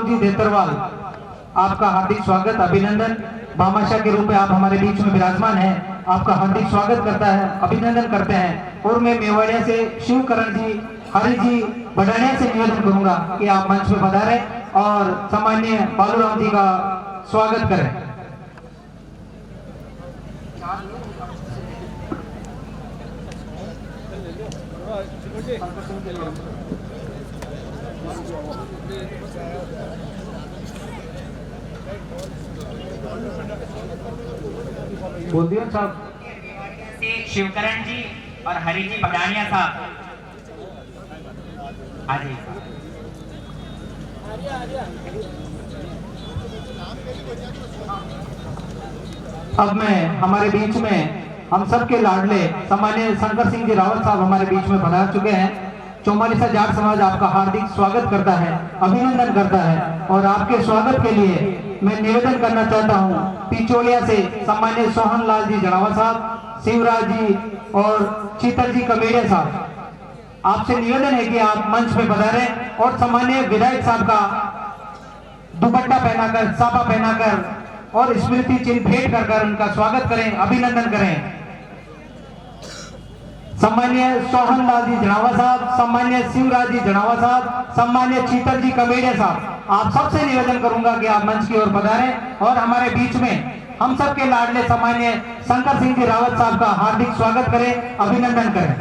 राम जी देतरवाल, आपका हार्दिक स्वागत अभिनंदन। भामाशाह के रूप में आप हमारे बीच में विराजमान हैं, आपका हार्दिक स्वागत करता है, अभिनंदन करते हैं। और मैं मेवाड़िया से शिवकरण जी, हरि जी बढ़ानिया से निवेदन करूंगा कि आप मंच पे पधारें और सामान्य बालूराम जी का स्वागत करें। बोल दिया साहब। शिवकरण जी और हरि जी बढ़ानिया साहब आ जाइए। अब मैं हमारे बीच में हम सबके लाडले सम्माननीय शंकर सिंह जी रावत साहब हमारे बीच में पधार चुके हैं। 44 जाट समाज आपका हार्दिक स्वागत करता है, अभिनंदन करता है। और आपके स्वागत के लिए मैं निवेदन करना चाहता हूं पिचोलिया से सम्माननीय सोहन लाल जी जड़ावा साहब, शिवराज जी और चीतर जी कमेड़िया साहब, आपसे निवेदन है कि आप मंच पे पधारें और सम्माननीय विधायक साहब का दुपट्टा पहनाकर, साफा पहनाकर और स्मृति चिन्ह भेंट कर उनका स्वागत करें, अभिनंदन करें। सम्मान्य सोहन लाल जी जड़ावा साहब, सम्मान्य शिवराज जी जड़ावा साहब, सम्मान्य चीतर जी कमेड़िया साहब, आप सबसे निवेदन करूंगा कि आप मंच की ओर पधारें और हमारे बीच में हम सबके लाडले सम्मान्य शंकर सिंह जी रावत साहब का हार्दिक स्वागत करें, अभिनंदन करें।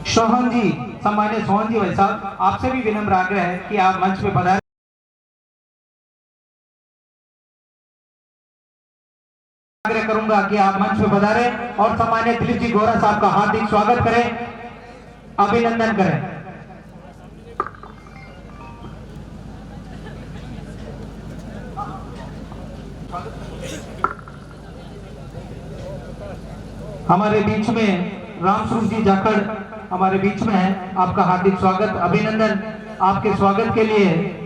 सोहन जी, सम्मान्य सोहन जी भाई साहब, आपसे भी विनम्र आग्रह है कि आप मंच पे पधारें। आग्रह करूंगा कि आप मंच पे पधारें और सम्मान्य दिलीप जी गोरा साहब का हार्दिक स्वागत करें, अभिनंदन करें। हमारे बीच में रामस्वरूप जी जाखड़ हमारे बीच में है, आपका हार्दिक स्वागत, अभिनंदन। आपके स्वागत के लिए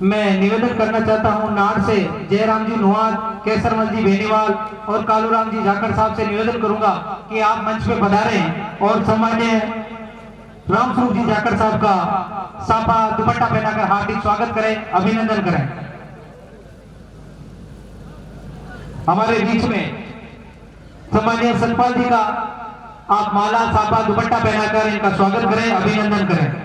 मैं निवेदन करना चाहता हूं नाड़ से जयराम जी नुआद, केसरमल जी बेनीवाल और कालूराम जी जाखड़ साहब से निवेदन करूंगा कि आप मंच पे पधारें और सम्मान्य रामस्वरूप जी जाखड़ साहब का साफा दुपट्टा पहनाकर हार्दिक स्वागत करें, अभिनंदन करें। हमारे बीच में सम्मान्य सतपाल जी का आप माला, साफा, दुपट्टा पहनाकर इनका स्वागत करें, अभिनंदन करें।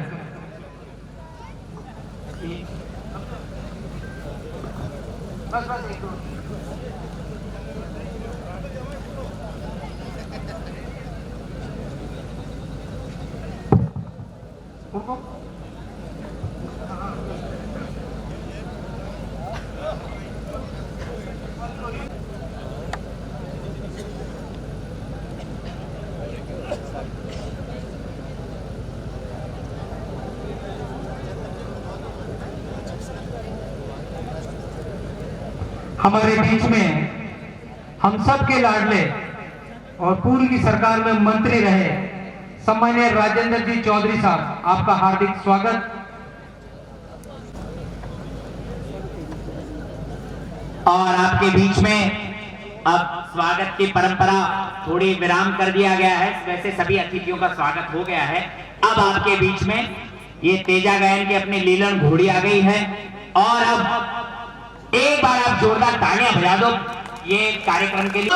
हमारे बीच में हम सब के लाडले और पूर्व की सरकार में मंत्री रहे सम्मान्य राजेंद्र जी चौधरी साहब, आपका हार्दिक स्वागत। और आपके बीच में अब स्वागत की परंपरा थोड़ी विराम कर दिया गया है, वैसे सभी अतिथियों का स्वागत हो गया है। अब आपके बीच में ये तेजा गायन की अपनी लीलन घोड़ी आ गई है और अब एक बार आप जोरदार तालियां बजा दो ये कार्यक्रम के लिए।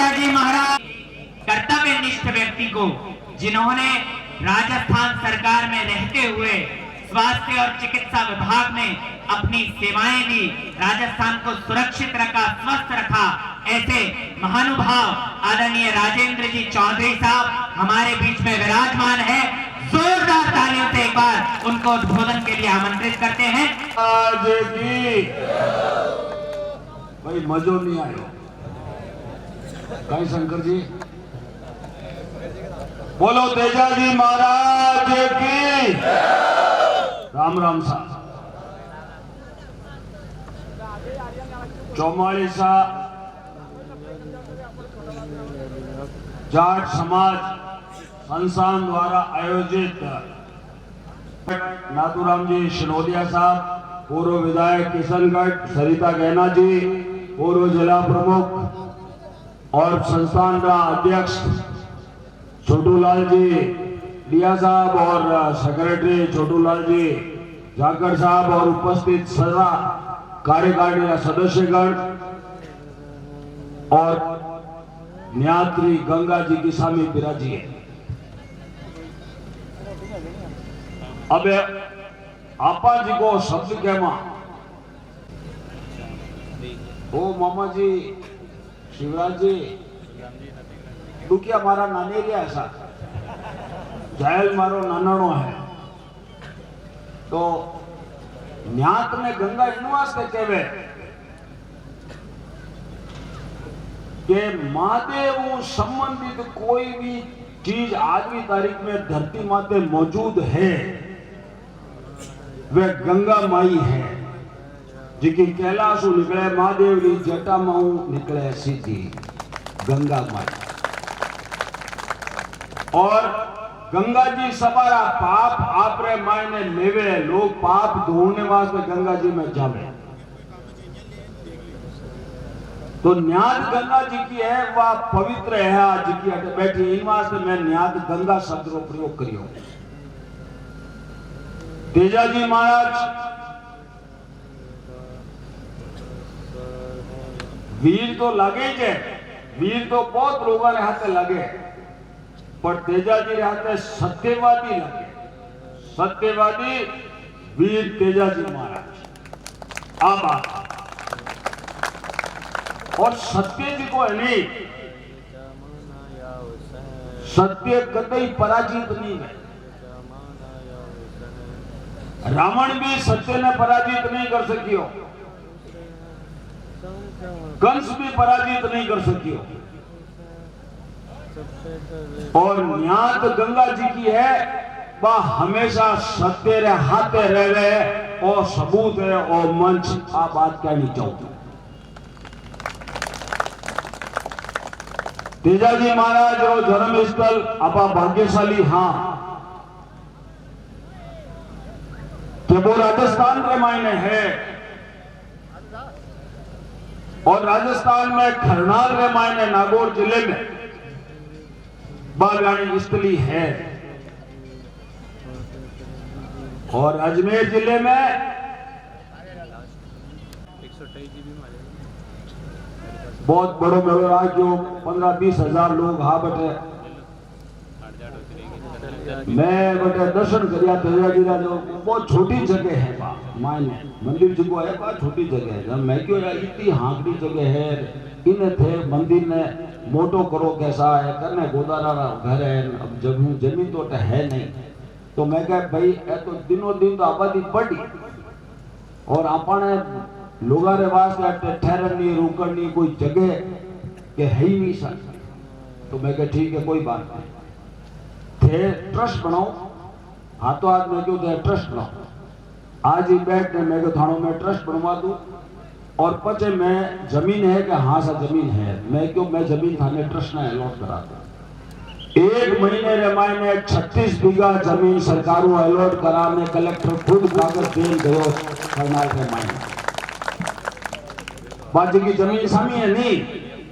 तेजाजी महाराज कर्तव्यनिष्ठ व्यक्ति को, जिन्होंने राजस्थान सरकार में रहते हुए स्वास्थ्य और चिकित्सा विभाग में अपनी सेवाएं दी, राजस्थान को सुरक्षित रखा, स्वस्थ रखा, ऐसे महानुभाव आदरणीय राजेंद्र जी चौधरी साहब हमारे बीच में विराजमान है। जोरदार तालियों से एक बार उनको उद्बोधन के लिए आमंत्रित करते हैं। आज की भाई मजो नहीं आयो कहीं शंकर जी बोलो तेजाजी महाराज की राम राम सा 44 जाट समाज संस्थान द्वारा आयोजित नाथूराम जी शिनोदिया साहब, पूर्व विधायक किशनगढ़, सरिता गैना जी, पूर्व जिला प्रमुख और संस्थान का अध्यक्ष छोटूलाल जी डिया साहब और सेक्रेटरी छोटूलाल जी जाकर साहब और उपस्थित सदा कार्यकारिणी का सदस्यगण और न्यात्री गंगा जी की स्वामी बिराजी है। अब आपा जी को शब्द कहमा ओ मामा जी शिवराज जी दुखिया मारा नाने लिया ऐसा जायल मारो नानानो है तो न्यात ने गंगा इनवास के कहवे के महादेव संबंधित कोई भी चीज आज की तारीख में धरती माते मौजूद है वह गंगा माई है, जिकी कैलाशु निकले महादेव की जटा माऊ निकले सीधी गंगा माई। और गंगा जी सवारा पाप आपरे मायने लेवे, लोग पाप धोने वास्ते गंगा जी में जावे तो न्याद गंगा जी की है वह पवित्र है। आज की अटे बैठी इन वास्ते मैं न्याद गंगा शब्द को प्रयोग करियो। तेजाजी महाराज वीर तो लगे जे, वीर तो बहुत लोगों ने हाथे लगे, पर तेजाजी रे हाथे सत्यवादी लगे। सत्यवादी वीर तेजाजी महाराज आ बात और सत्य जी को नहीं, सत्य कतई पराजित नहीं है। रावण भी सत्य ने पराजित नहीं कर सकियो, कंस भी पराजित नहीं कर सकियो। और न्यात गंगा जी की है वह हमेशा सत्य रे हाथे रहे और सबूत है और मंच आ बात कहनी चाहूंगा। तेजाजी महाराज रो जन्म स्थल आपा भाग्यशाली हाँ कि वो राजस्थान के मायने है और राजस्थान में खरनाल के मायने नागौर जिले में बागरानी स्थली है और अजमेर जिले में बहुत बड़ो मेलो रहा जो 15-20 हजार लोग हा बटे मैं बटे दर्शन करिया तेजाजी रा जो बहुत छोटी जगह है बा मायने मंदिर जगह है बा छोटी जगह है। जब मैं क्यों यार इतनी हाकड़ी जगह है इन थे मंदिर ने मोटो करो कैसा है करने गोदारा घर है अब जमीन तो है नहीं तो मैं कह भाई तो दिनों दिन तो आबादी बढ़ी और अपने लोगा रे वास्ते ठहरनी रुकनी कोई जगह के है ही नहीं सर तो मैं कह ठीक है कोई बात नहीं थे ट्रस्ट बनाओ हाथों हाथ में क्यों थे ट्रस्ट बनाओ आज ही बैठ ने मैं थानों में ट्रस्ट बनवा दूं और पचे मैं जमीन है कि हाँ सा जमीन है मैं क्यों मैं जमीन थाने ट्रस्ट ना अलॉट करा दूं। 1 महीने रे मायने 36 बीघा जमीन सरकारों अलॉट कराने कलेक्टर खुद कागज देन गयो करनाल के मायने बाजी की जमीन सामी है नहीं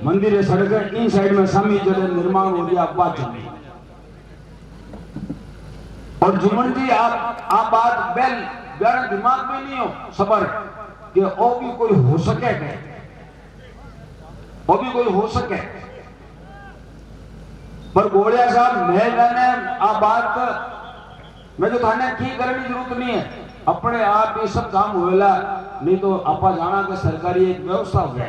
मंदिर है सड़क इन साइड में सामी जगह निर्माण हो गया बात जमीन और जुमन जी आप बात बेल बेरा दिमाग में नहीं हो सबर कि ओ भी कोई हो सके और भी कोई हो सके पर गोलिया साहब मैं जाने आ बात मैं जो थाने की करने की जरूरत नहीं है, अपने आप ये सब काम होएला, नहीं तो आपा जाना के सरकारी एक व्यवस्था हो गया।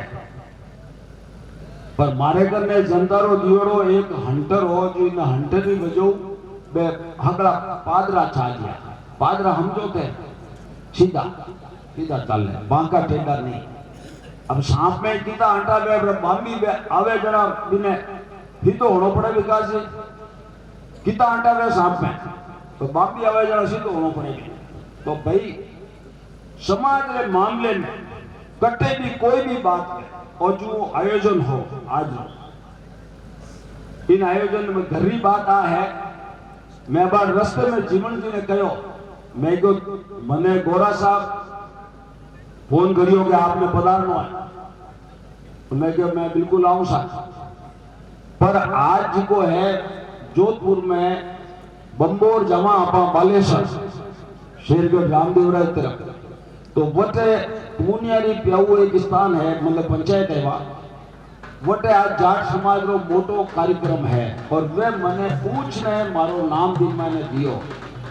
पर मारे करने जनता रो दियोड़ो एक हंटर हो जो इन हंटर भी बजो बे हकड़ा पादरा छा गया, पादरा हम जो थे सीधा सीधा चल रहे बांका टेढ़ा नहीं। अब सांप में कितना अंटा बे बांबी बे आवे जरा बिने ही तो होना पड़े विकास जी, कितना अंटा बे सांप में तो बांबी आवे जरा सी तो होना पड़ेगी। तो भाई समाज के मामले में कटे भी कोई भी बात है और जो आयोजन हो आज इन आयोजन में घरी बात आ है। मैं बार रस्ते में जीवन जी ने कहो मैं को मने गोरा साहब फोन करियो कि आपने पधारना है, तो मैं क्या मैं बिल्कुल आऊं सा। पर आज जी को है जोधपुर में बंबोर जमा आपा बालेश्वर शेरगढ़ रामदेवराय तरफ, तो वटे पूनियारी प्याऊ एक स्थान है मतलब पंचायत है वहां वटे आज जाट समाज रो मोटो कार्यक्रम है। और वे मने पूछने मारो नाम भी मैंने दियो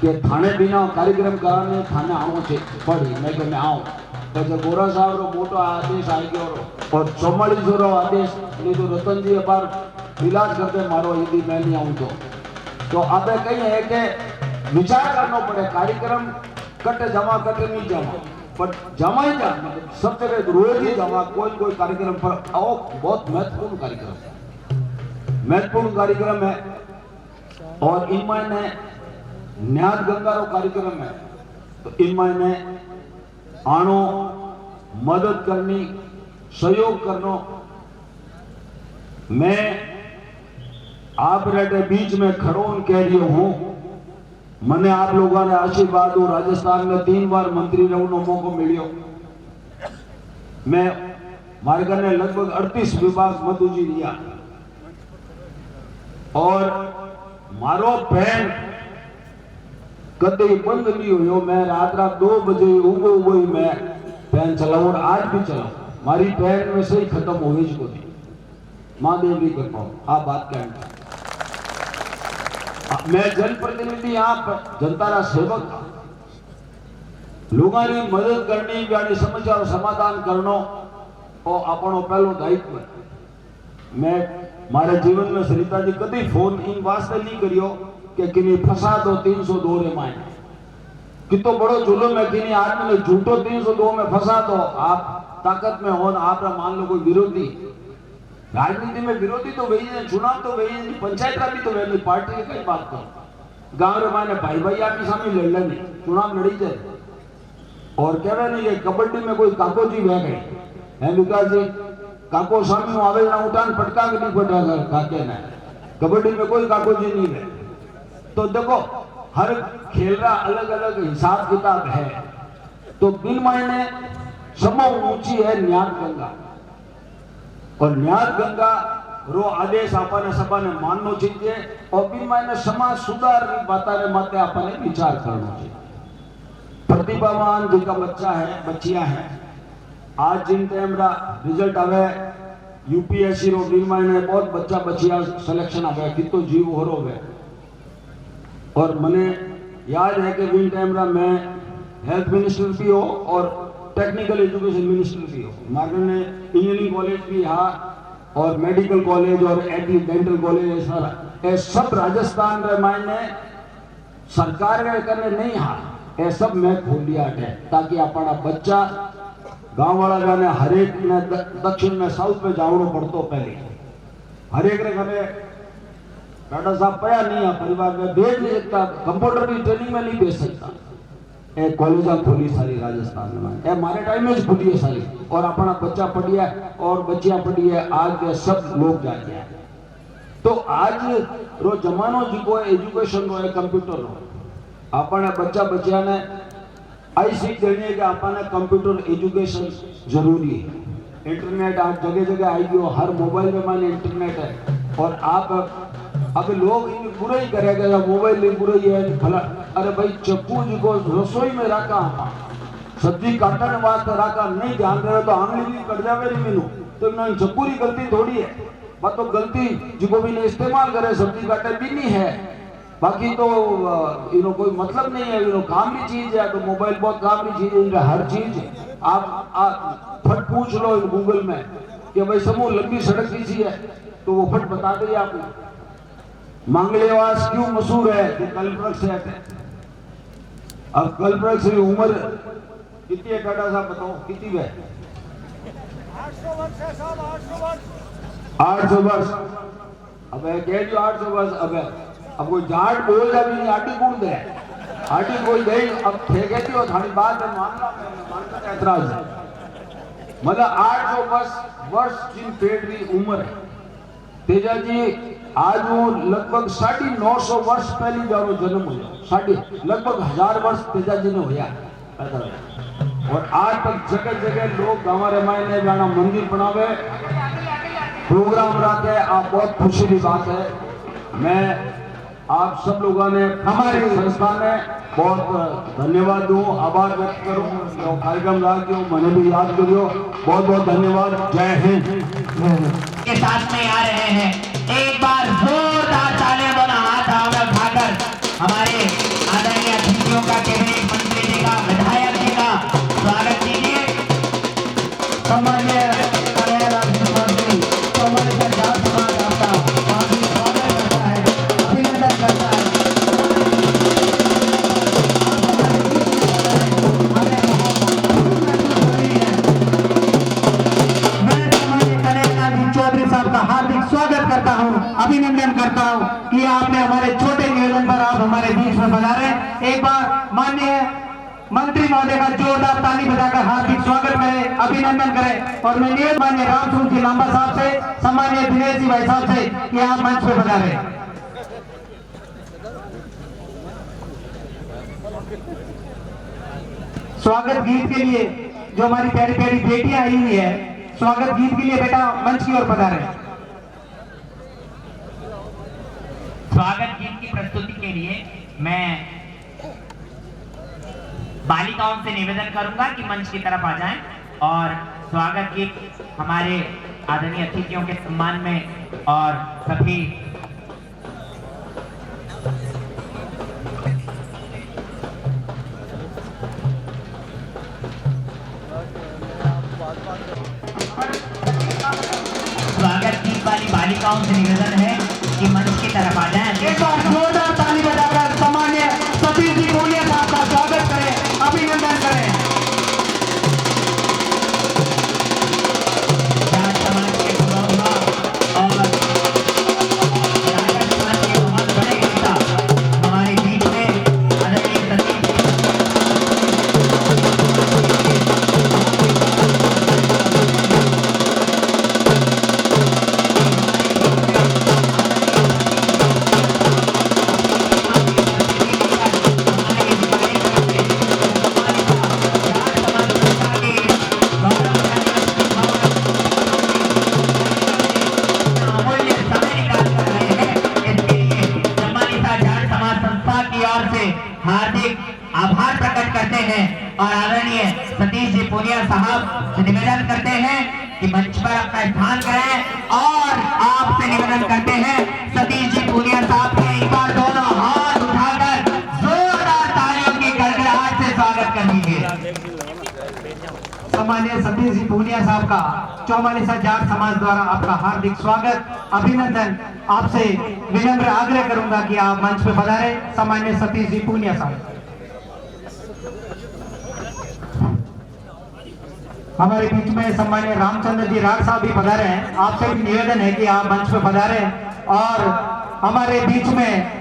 कि थाने बिना कार्यक्रम कराने थाने आऊं छे पड़ी मैं कि मैं आऊं। तो जब गोरा साहब रो मोटो आदेश आई गयो और 44 रो आदेश नहीं तो रतन जी बार इलाज करते मारो यदि मैं नहीं आऊं तो अब कहीं है कि विचार करना पड़े कार्यक्रम कटे जमा कटे नहीं जमा पर जमा ही जा सब जगह रोज ही जमा कोई कार्यक्रम पर आओ। बहुत महत्वपूर्ण कार्यक्रम है और इनमें ने न्याद गंगा रो कार्यक्रम है, तो इनमें आनो मदद करनी सहयोग करनो। मैं आप रेटे बीच में खड़ो कह रही हूं मने आप लोगों ने आशीर्वाद हो, राजस्थान में 3 बार मंत्री रहने मौको मिलियो। मैं मारे करने लगभग 38 विभाग मधु जी लिया और मारो पैन कदे बंद नहीं हुई। मैं रात 2 बजे उगो हुई मैं पैन चलाऊं और आज भी चलाऊं, मारी पैन में से ही खत्म हो गई को थी महादेव भी कर पाऊं। आप बात कहना मैं जनप्रतिनिधि यहाँ जनता रा सेवक था, लोगों की मदद करनी यानी समस्या समाधान करनो और अपनो पहलो दायित्व है। मैं मारे जीवन में सरिता जी कभी फोन इन वास्ते नहीं करियो कि किन्हीं फंसा दो 302 रे माए कि तो बड़ो जुलम है किन्हीं आदमी ने झूठो 302 में फंसा दो। आप ताकत में हो आप मान लो कोई विरोधी राजनीति में विरोधी तो वही है, चुनाव तो वही है, पंचायत का भी तो वही पार्टी की कई बात करो गांव रे माने भाई आपकी सामने लड़ लेनी चुनाव लड़ी जाए और कह नहीं ये कबड्डी में कोई काको जी बह गए है विकास जी काको सामने आवे ना उठान पटका के नहीं पटा काके ना कबड्डी में कोई काको जी नहीं है। तो देखो हर खेल रहा अलग अलग हिसाब किताब है। तो बिन मायने समो ऊंची है न्याद गंगा और न्याद गंगा रो आदेश आपने सबने माननो चाहिए और बिन मायने समाज सुधार बाता रे माते आपने विचार करना चाहिए। प्रतिभावान जिनका बच्चा है बच्चियां हैं आज जिन टाइम रा रिजल्ट आवे यूपीएससी रो बिन मायने बहुत बच्चा बच्चियां सिलेक्शन आवे कि तो जीव हो रोवे और मने याद है कि बिन टाइम रा मैं हेल्थ मिनिस्टर भी हो और टेक्निकल एजुकेशन मिनिस्टर भी हो। मार्गन ने इंजीनियरिंग कॉलेज भी यहाँ और मेडिकल कॉलेज और एग्री डेंटल कॉलेज सारा ये सब राजस्थान रे मायने सरकार के करने नहीं हा ये सब मैं खोल दिया है ताकि अपना बच्चा गांव वाला जाने हर एक ने दक्षिण में साउथ में जावड़ो पड़तो पहले हर एक रे घरे डाटा साहब पया नहीं है परिवार में भेज नहीं सकता कंप्यूटर की ट्रेनिंग में नहीं भेज सकता। ए कॉलेज खोली सारी राजस्थान में ए मारे टाइम में खुली है सारी और अपना बच्चा पढ़ी है और बच्चियां पढ़ी है आज के सब लोग जाते हैं। तो आज रो जमानो जी को एजुकेशन रो है कंप्यूटर रो अपने बच्चा बच्चियां ने आई सीख देनी है कि अपने कंप्यूटर एजुकेशन जरूरी है। इंटरनेट आज जगह जगह आई गयो हर मोबाइल में माने इंटरनेट है और आप अब लोग इन बुरा ही करेगा मोबाइल में बुरा ही है भला अरे भाई चक्कू जी को रसोई में रखा सब्जी काटने वास्ते रखा नहीं ध्यान रहे तो आंगली भी कट जावे नहीं मीनू तो चक्कू की गलती थोड़ी है बात तो गलती जिको भी ने इस्तेमाल करे सब्जी काटे भी नहीं है, बाकी तो इनो कोई मतलब नहीं है, इनो काम की चीज है, तो मोबाइल बहुत काम की चीज है, इनका हर चीज आप फट पूछ लो गूगल में कि भाई समूह लंबी सड़क की सी है तो वो फट बता दे आपको। मंगलेवास क्यों मशहूर है कि कल्पवृक्ष है। अब कल्पवृक्ष की उम्र कितनी है टाटा साहब बताओ कितनी है? 800 वर्ष है साहब, 800 वर्ष। 800 वर्ष। अब कह दियो 800 वर्ष। अब कोई जाट बोल जा भी नहीं, आटी कौन दे, आटी कोई दे। अब थे कहती हो थानी बात है, मानना ऐतराज है। मतलब 800 वर्ष जिन पेड़ की उम्र है। तेजा जी आज वो लगभग 950 वर्ष पहले जारो जन्म हुआ, लगभग 1000 वर्ष तेजा जी ने हुआ। और आज तक जगह जगह लोग गाँव रामायण ने जाना मंदिर बनावे, प्रोग्राम रखे। आप बहुत खुशी की बात है। मैं आप सब लोगों ने हमारी संस्था में बहुत धन्यवाद दूं, आभार व्यक्त करूं। तो कार्यक्रम राख्यो मैंने भी याद करियो, बहुत बहुत धन्यवाद। जय हिंद। के साथ में आ रहे हैं, एक बार जोरदार तालियां दोनों हाथ में उठाकर हमारे आदरणीय अतिथियों का, कैबिनेट मंत्री जी का, विधायक जी का स्वागत कीजिए। सम्मान्य मंत्री चौमाली सर जाट समाज आपका काफी स्वागत करता है, अभिनंदन करता है। हार्दिक स्वागत करता हूं, अभिनंदन करता हूं कि आपने हमारे छोटे निवेदन पर आप हमारे बीच में पधारे। एक बार माननीय मंत्री महोदय का जोरदार ताली बजाकर हार्दिक स्वागत करें, अभिनंदन करें। और मैं निवेदन माननीय रामसूर जी लांबा साहब से, सम्मानीय दिनेश जी भाई साहब से कि आप मंच पे पधारे। स्वागत गीत के लिए जो हमारी प्यारी प्यारी बेटियां आई हुई है, स्वागत गीत के लिए बेटा मंच की ओर पधारे। स्वागत गीत की प्रस्तुति के लिए मैं बालिकाओं से निवेदन करूंगा कि मंच की तरफ आ जाएं और स्वागत गीत हमारे आदरणीय अतिथियों के सम्मान में और सभी स्वागत गीत वाली बालिकाओं से निवेदन है कि मंच की तरफ आ जाएं। एक बार जोरदार ताली बजाकर सम्मान्य सतीश जी बोलिया साहब का स्वागत करें, अभिनंदन करें। जाट समाज के पुरोधा और जाट समाज के बहुत बड़े नेता हमारे बीच में आदरणीय सतीश हार्दिक आभार प्रकट करते हैं और आदरणीय सतीश जी पूनिया साहब से निवेदन करते हैं कि मंच पर अपना स्थान करें और आपसे निवेदन करते हैं सतीश जी पूनिया साहब के एक बार दोनों हाथ उठाकर जोरदार तालियों की गड़गड़ाहट से स्वागत कर दीजिए। सम्मानीय सतीश जी पूनिया साहब का चौमालिसा जाट समाज द्वारा आपका हार्दिक स्वागत, अभिनंदन। आपसे विनम्र आग्रह करूंगा कि आप मंच पे पधारे। सम्मानीय सतीश जी पूनिया साहब, हमारे बीच में सम्मानीय रामचंद्र जी राठ साहब भी पधारे हैं। आपसे भी निवेदन है कि आप मंच पे पधारे। और हमारे बीच में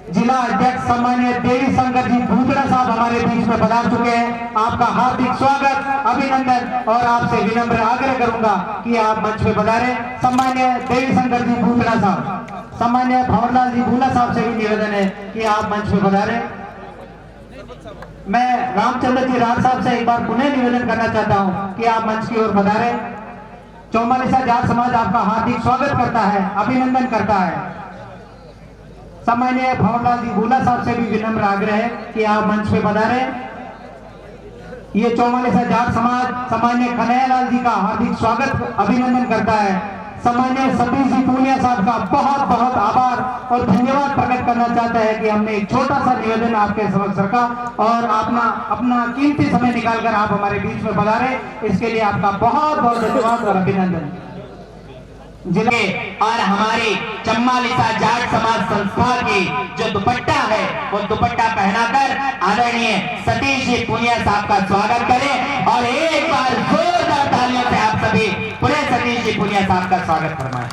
जिला अध्यक्ष सम्मानीय देवी शंकर जी भूतड़ा साहब हमारे बीच में पधार चुके हैं। आपका हार्दिक स्वागत, अभिनंदन और आपसे विनम्र आग्रह करूंगा कि आप मंच पे पधारे। सम्मानीय देवी शंकर जी भूतड़ा साहब, सम्मानीय भंवरलाल जी भूला साहब से भी निवेदन है कि आप मंच पे पधारे। मैं रामचंद्र जी राठ साहब से एक बार पुनः निवेदन करना चाहता हूं कि आप मंच की ओर पधारे। चौमालिसा जाट समाज आपका हार्दिक स्वागत करता है, अभिनंदन करता है। सम्मानीय भंवरलाल जी भूला साहब से भी विनम्र आग्रह है कि आप मंच पे पधारे। ये चौमालिसा जाट समाज सम्मानीय कन्हैयालाल जी का हार्दिक स्वागत, अभिनंदन करता है। सम्मान्य सतीश जी पूनिया साहब का बहुत बहुत आभार और धन्यवाद प्रकट करना चाहता है कि हमने एक छोटा सा निवेदन आपके समक्ष रखा और अपना कीमती समय निकालकर आप हमारे बीच में पधारे, इसके लिए आपका बहुत बहुत धन्यवाद और अभिनंदन। जिले और हमारे चम्मालिसा जाट समाज संस्था की जो दुपट्टा है वो दुपट्टा पहनाकर आदरणीय सतीश जी पूनिया साहब का स्वागत करें और एक बार जोरदार तालियों से आप सभी पूरे सतीश जी पूनिया साहब का स्वागत फरमाएं।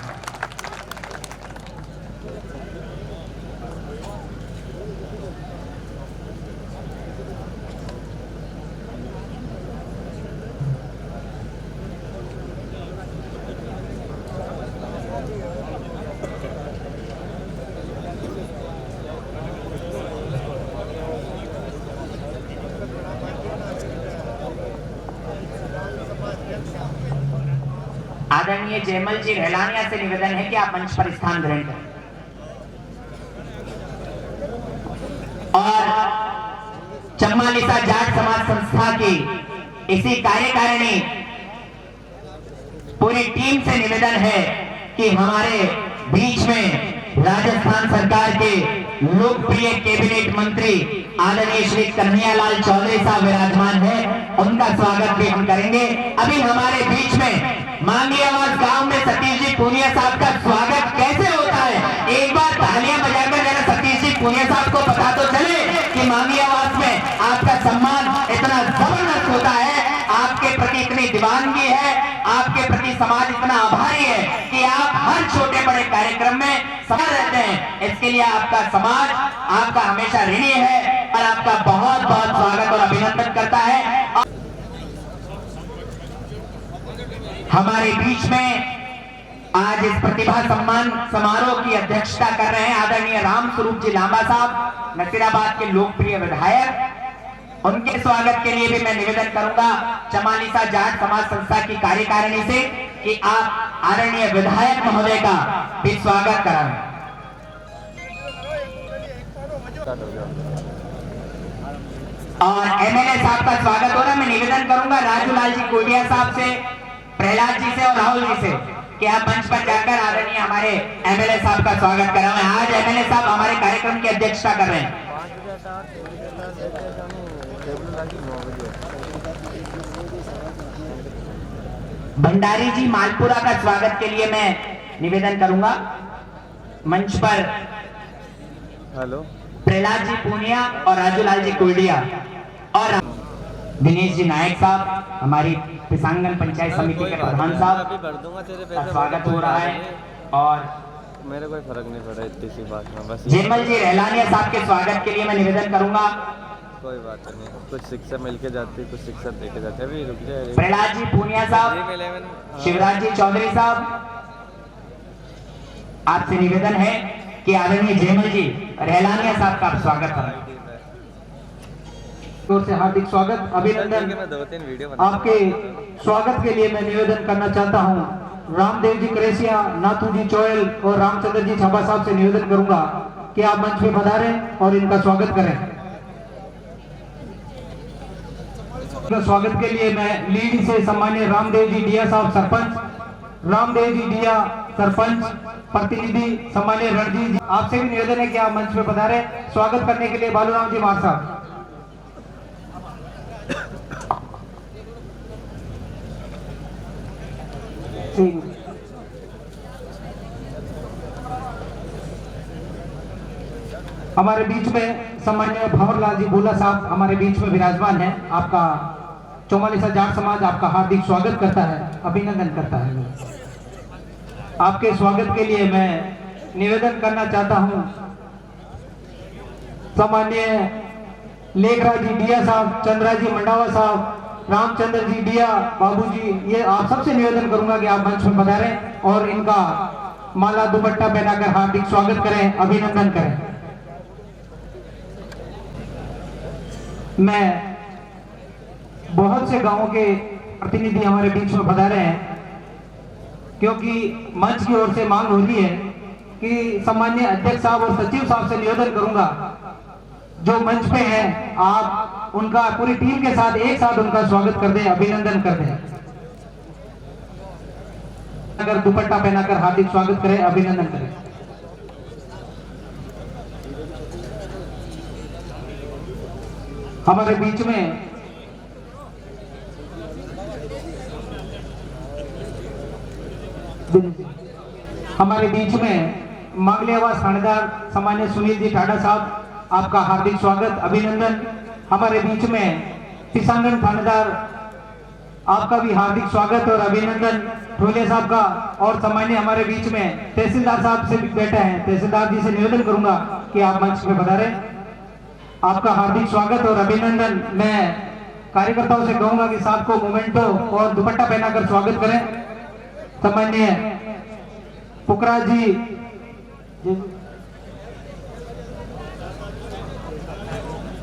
आदरणीय जयमल जी रहलानिया से निवेदन है कि आप मंच पर स्थान ग्रहण करें और चम्मालिसा जाट समाज संस्था की इसी कार्यकारिणी पूरी टीम से निवेदन है कि हमारे बीच में राजस्थान सरकार के लोकप्रिय कैबिनेट मंत्री आदरणीय श्री कन्हैयालाल चौधरी साहब विराजमान है, उनका स्वागत भी हम करेंगे। अभी हमारे बीच में मांगी आवाज गांव में सतीश जी पूनिया साहब का स्वागत कैसे होता है, एक बार तालियां बजाकर जरा सतीश जी पूनिया साहब को पता तो चले कि मांगी आवाज में आपका सम्मान इतना जबरदस्त होता है, आपके प्रति इतनी दीवानगी है, आपके प्रति समाज इतना आभारी है कि आप हर छोटे बड़े कार्यक्रम में सफल रहते हैं। इसके लिए आपका समाज आपका हमेशा ऋणी है और आपका बहुत बहुत स्वागत और अभिनंदन करता है। हमारे बीच में आज इस प्रतिभा सम्मान समारोह की अध्यक्षता कर रहे हैं आदरणीय राम स्वरूप जी लांबा साहब, नसीराबाद के लोकप्रिय विधायक। उनके स्वागत के लिए भी मैं निवेदन करूंगा चम्मालिसा जाट समाज संस्था की कार्यकारिणी से कि आप आदरणीय विधायक महोदय का भी स्वागत कराएं। और एमएलए साहब का स्वागत हो रहा है। मैं निवेदन करूंगा राजूलाल जी कोडिया साहब से, प्रहलाद जी से और राहुल जी से कि आप मंच पर जाकर आदरणीय हमारे एमएलए साहब का स्वागत कराएं। आज एमएलए साहब हमारे कार्यक्रम की अध्यक्षता कर रहे हैं। भंडारी जी मालपुरा का स्वागत के लिए मैं निवेदन करूंगा मंच पर हेलो प्रहलाद जी पूनिया और राजूलाल जी कोडिया और दिनेश जी नायक साहब, हमारी पिसांगन पंचायत समिति के प्रधान साहब का स्वागत हो रहा है। और मेरे कोई फर्क नहीं पड़ा इतनी सी बात में, बस जयमल जी रहलानिया साहब के स्वागत के लिए मैं निवेदन करूंगा कोई बात नहीं, कुछ शिक्षा मिलके जाती है, कुछ शिक्षा देके जाते हैं। अभी रुक जाए। प्रहलाद जी पूनिया साहब, शिवराज जी चौधरी साहब, आपसे निवेदन है कि आदरणीय जयमल जी रहलानिया साहब का स्वागत करें। ओर से हार्दिक स्वागत अभिनंदन। मैं 2-3 वीडियो आपके स्वागत के लिए मैं निवेदन करना चाहता हूं रामदेव जी करेसिया, नाथू जी चोयल और रामचंद्र जी छाबा साहब से निवेदन करूंगा कि आप मंच पे पधारें और इनका स्वागत करें। स्वागत के लिए मैं लीड से सम्मान्य रामदेव जी डिया साहब सरपंच, रामदेव जी डिया सरपंच प्रतिनिधि सम्मान्य रणजीत जी, आपसे भी निवेदन है कि आप मंच पे पधारे। स्वागत करने के लिए बालूराम जी मार साहब। हमारे बीच में सम्मान्य भंवरलाल जी भोला साहब हमारे बीच में विराजमान है। आपका चम्मालिसा जाट समाज आपका हार्दिक स्वागत करता है, अभिनंदन करता है। आपके स्वागत के लिए मैं निवेदन करना चाहता हूं सम्मान्य लेखराज जी डिया साहब, चंद्रा जी मंडावा साहब, रामचंद्र जी डिया बाबू जी, ये आप सबसे निवेदन करूंगा कि आप मंच में पधारें और इनका माला दुपट्टा पहनाकर हार्दिक स्वागत करें, अभिनंदन करें। मैं बहुत से गांवों के प्रतिनिधि हमारे बीच में पधारे हैं क्योंकि मंच की ओर से मांग हो रही है कि सम्मान्य अध्यक्ष साहब और सचिव साहब से निवेदन करूंगा जो मंच पे हैं आप उनका पूरी टीम के साथ एक साथ उनका स्वागत कर दें, अभिनंदन कर दें। अगर दुपट्टा पहनाकर हार्दिक स्वागत करें, अभिनंदन करें। हमारे बीच में मांगलियावास थानेदार सामान्य सुनील जी टाडा साहब, आपका हार्दिक स्वागत, अभिनंदन। हमारे बीच में किसानगंज थानेदार, आपका भी हार्दिक स्वागत और अभिनंदन ठोले साहब का। और सामान्य हमारे बीच में तहसीलदार साहब से भी बैठे हैं, तहसीलदार जी से निवेदन करूंगा कि आप मंच पे पधारें, आपका हार्दिक स्वागत और अभिनंदन। मैं कार्यकर्ताओं से कहूंगा कि साहब को मोमेंटो और दुपट्टा पहनाकर स्वागत करें। सामान्य पुकरा जी,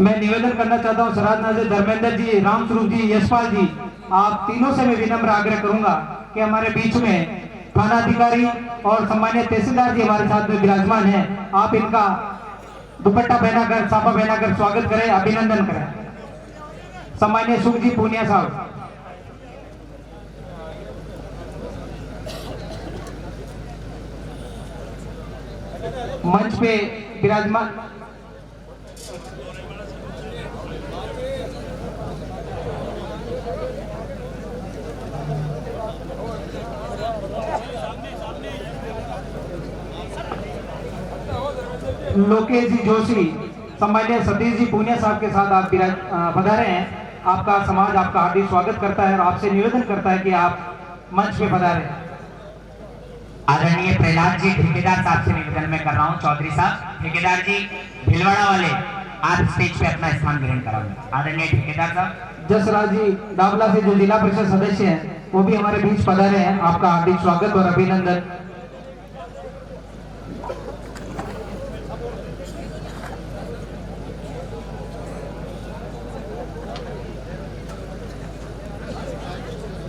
मैं निवेदन करना चाहता हूं सराज नाजिर धर्मेंद्र जी, रामस्वरूप जी, यशपाल जी, आप तीनों से मैं विनम्र आग्रह करूंगा कि हमारे बीच में थाना अधिकारी और सम्मानित तहसीलदार जी हमारे साथ में विराजमान हैं, आप इनका दुपट्टा पहनाकर, साफा पहनाकर स्वागत करें, अभिनंदन करें। सम्मानित सुख जी पूनिया साहब, मंच पे विराजमान। लोकेश जी जोशी, सम्मानित सतीश जी पूनिया साहब के साथ आप पधारे हैं। आपका समाज आपका हार्दिक स्वागत करता है और आपसे निवेदन करता है कि आप मंच पे पधारें। आदरणीय प्रहलाद जी ठेकेदार साहब से निवेदन मैं कर रहा हूं, चौधरी साहब ठेकेदार जी भिलवाड़ा वाले, आप स्टेज पे अपना स्थान ग्रहण कराएं। आदरणीय ठेकेदार साहब। जसराज जी डाबला से जो जिला परिषद सदस्य हैं वो भी हमारे बीच पधारे हैं, आपका हार्दिक स्वागत और अभिनंदन।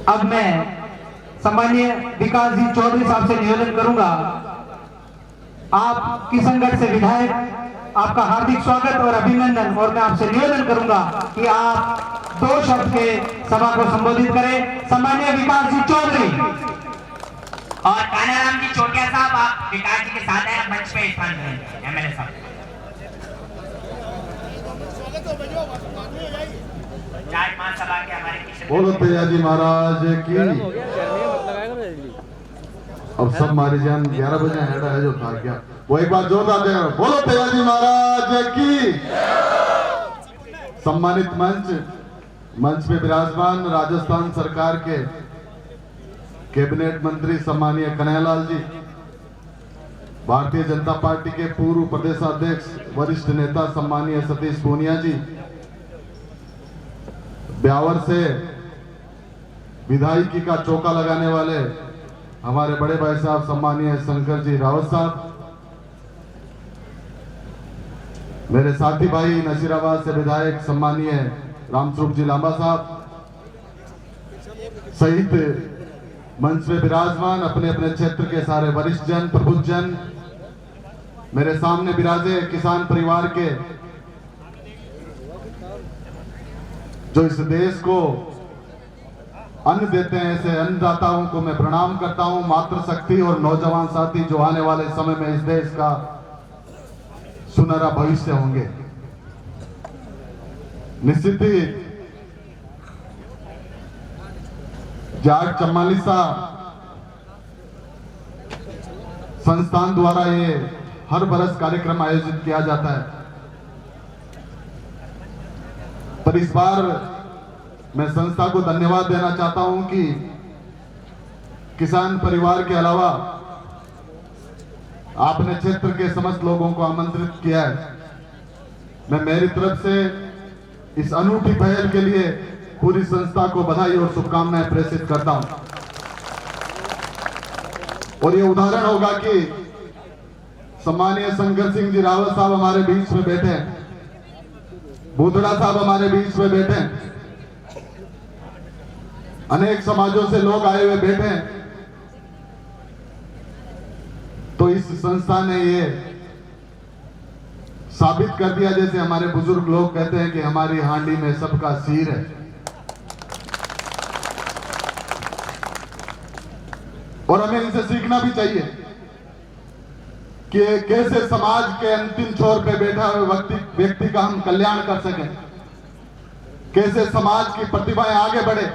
अब मैं सम्मानीय विकास जी चौधरी साहब से निवेदन करूंगा, आप किशनगढ़ से विधायक, आपका हार्दिक स्वागत और अभिनंदन। और मैं आपसे निवेदन करूंगा कि आप 2 शब्द के सभा को संबोधित करें। सम्मानीय विकास जी चौधरी और कानाराम जी चोटिया साहब, आप विकास जी के साथ हैं, मंच पे स्थान ग्रहण करें। एमएलए साहब, जाट महासभा के हमारे बोलो तेजाजी महाराज की। अब सब मारी जान 11 बजे हेडा है जो था क्या, वो एक बार जोरदार दे, बोलो तेजाजी महाराज की। सम्मानित मंच पे विराजमान राजस्थान सरकार के कैबिनेट मंत्री सम्मानीय कन्हैयालाल जी, भारतीय जनता पार्टी के पूर्व प्रदेशाध्यक्ष वरिष्ठ नेता सम्मानीय सतीश पूनिया जी, ब्यावर से विधायकी का चौका लगाने वाले हमारे बड़े भाई साहब सम्मानीय शंकर जी रावत साहब, मेरे साथी भाई नसीराबाद से विधायक सम्मानीय रामस्वरूप जी लांबा साहब सहित मंच में विराजमान अपने अपने क्षेत्र के सारे वरिष्ठ जन, प्रबुद्ध जन, मेरे सामने विराजे किसान परिवार के जो इस देश को अन्न देते हैं, ऐसे अन्नदाताओं को मैं प्रणाम करता हूं। मातृशक्ति और नौजवान साथी जो आने वाले समय में इस देश का सुनहरा भविष्य होंगे। निश्चित ही जाट चम्मालिसा संस्थान द्वारा ये हर बरस कार्यक्रम आयोजित किया जाता है, पर इस बार मैं संस्था को धन्यवाद देना चाहता हूं कि किसान परिवार के अलावा आपने क्षेत्र के समस्त लोगों को आमंत्रित किया है। मैं मेरी तरफ से इस अनूठी पहल के लिए पूरी संस्था को बधाई और शुभकामनाएं प्रेषित करता हूं। और ये उदाहरण होगा कि सम्मानीय शंकर सिंह जी रावत साहब हमारे बीच में बैठे हैं, बूधड़ा साहब हमारे बीच में बैठे हैं, अनेक समाजों से लोग आए हुए बैठे हैं। तो इस संस्था ने ये साबित कर दिया, जैसे हमारे बुजुर्ग लोग कहते हैं कि हमारी हांडी में सबका सिर है। और हमें इनसे सीखना भी चाहिए कि कैसे समाज के अंतिम छोर पे बैठा हुए व्यक्ति का हम कल्याण कर सकें, कैसे समाज की प्रतिभाएं आगे बढ़े,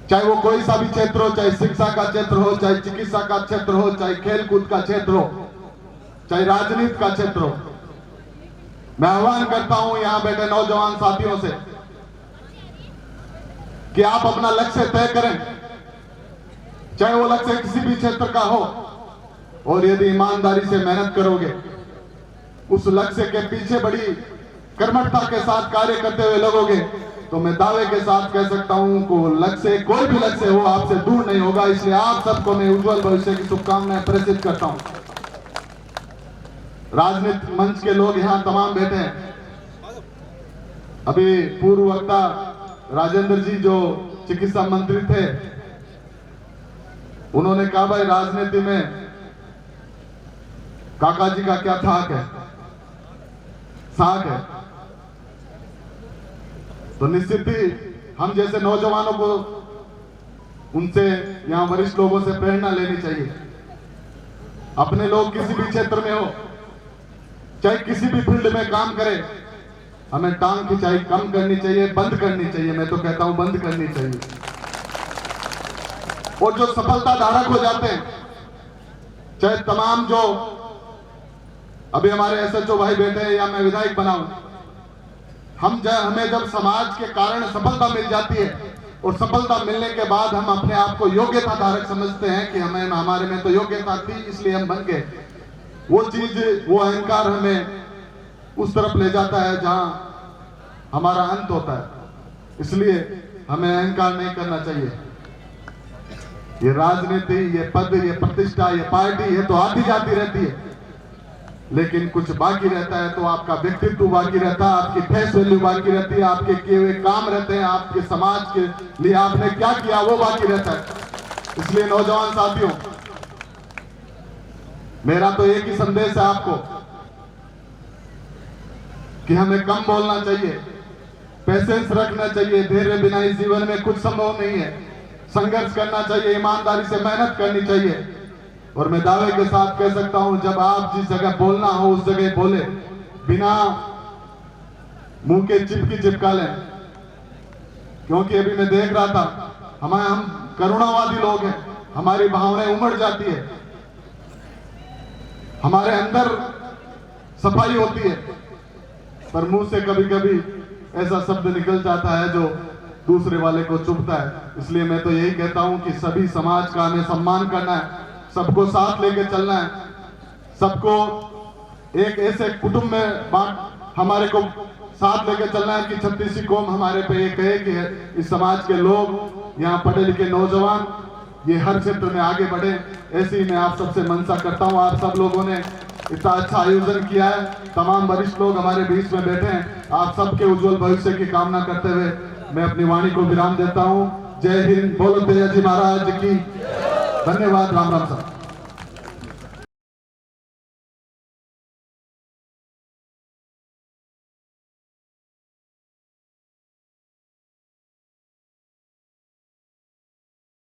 चाहे वो कोई सा भी क्षेत्र हो, चाहे शिक्षा का क्षेत्र हो, चाहे चिकित्सा का क्षेत्र हो, चाहे खेलकूद का क्षेत्र हो, चाहे राजनीति का क्षेत्र हो। मैं आह्वान करता हूं यहां बैठे नौजवान साथियों से कि आप अपना लक्ष्य तय करें, चाहे वो लक्ष्य किसी भी क्षेत्र का हो, और यदि ईमानदारी से मेहनत करोगे, उस लक्ष्य के पीछे बड़ी कर्मठता के साथ कार्य करते हुए लगोगे, तो मैं दावे के साथ कह सकता हूं कि लक्ष्य, कोई भी लक्ष्य हो, आपसे दूर नहीं होगा। इसलिए आप सबको मैं उज्जवल भविष्य की शुभकामनाएं प्रेषित करता हूं। राजनीतिक मंच के लोग यहां तमाम बैठे हैं। अभी पूर्व वक्ता राजेंद्र जी जो चिकित्सा मंत्री थे, उन्होंने कहा भाई राजनीति में काका जी का क्या थाक है, साख है। तो निश्चित ही हम जैसे नौजवानों को उनसे, यहां वरिष्ठ लोगों से प्रेरणा लेनी चाहिए। अपने लोग किसी भी क्षेत्र में हो, चाहे किसी भी फील्ड में काम करें, हमें टांग खिंचाई कम करनी चाहिए, बंद करनी चाहिए। मैं तो कहता हूं बंद करनी चाहिए। और जो सफलता धारक हो जाते हैं, चाहे तमाम जो अभी हमारे एसएचओ भाई बैठे हैं या मैं विधायक बनाऊं, हमें जब समाज के कारण सफलता मिल जाती है और सफलता मिलने के बाद हम अपने आप को योग्यता धारक समझते हैं कि हमारे में तो योग्यता थी इसलिए हम बन गए, वो चीज, वो अहंकार हमें उस तरफ ले जाता है जहां हमारा अंत होता है। इसलिए हमें अहंकार नहीं करना चाहिए। ये राजनीति, ये पद, ये प्रतिष्ठा, ये पार्टी, ये तो आती जाती रहती है, लेकिन कुछ बाकी रहता है तो आपका व्यक्तित्व बाकी रहता है, आपकी फेस वैल्यू बाकी रहती है, आपके किए हुए काम रहते हैं, आपके समाज के लिए आपने क्या किया वो बाकी रहता है। इसलिए नौजवान साथियों, मेरा तो एक ही संदेश है आपको कि हमें कम बोलना चाहिए, पेशेंस रखना चाहिए। धैर्य बिना इस जीवन में कुछ संभव नहीं है। संघर्ष करना चाहिए, ईमानदारी से मेहनत करनी चाहिए। और मैं दावे के साथ कह सकता हूं, जब आप जिस जगह बोलना हो उस जगह बोले, बिना मुंह के चिपका लें। क्योंकि अभी मैं देख रहा था, हम करुणावादी लोग हैं, हमारी भावनाएं उमड़ जाती है, हमारे अंदर सफाई होती है, पर मुंह से कभी कभी ऐसा शब्द निकल जाता है जो दूसरे वाले को चुभता है। इसलिए मैं तो यही कहता हूं कि सभी समाज का हमें सम्मान करना है, सबको साथ लेके चलना है, सबको एक ऐसे कुटुंब में हमारे को साथ लेके चलना है कि 36 कौम हमारे पे ये कहे कि इस समाज के लोग, यहाँ पढ़े लिखे नौजवान, ये हर क्षेत्र में आगे बढ़े। ऐसे ही मैं आप सबसे मंशा करता हूँ। आप सब लोगों ने इतना अच्छा आयोजन किया है, तमाम वरिष्ठ लोग हमारे बीच में बैठे हैं। आप सबके उज्जवल भविष्य की कामना करते हुए मैं अपनी वाणी को विराम देता हूँ। जय हिंद, बोलो तेजा जी महाराज की। धन्यवाद। राम राम साहब।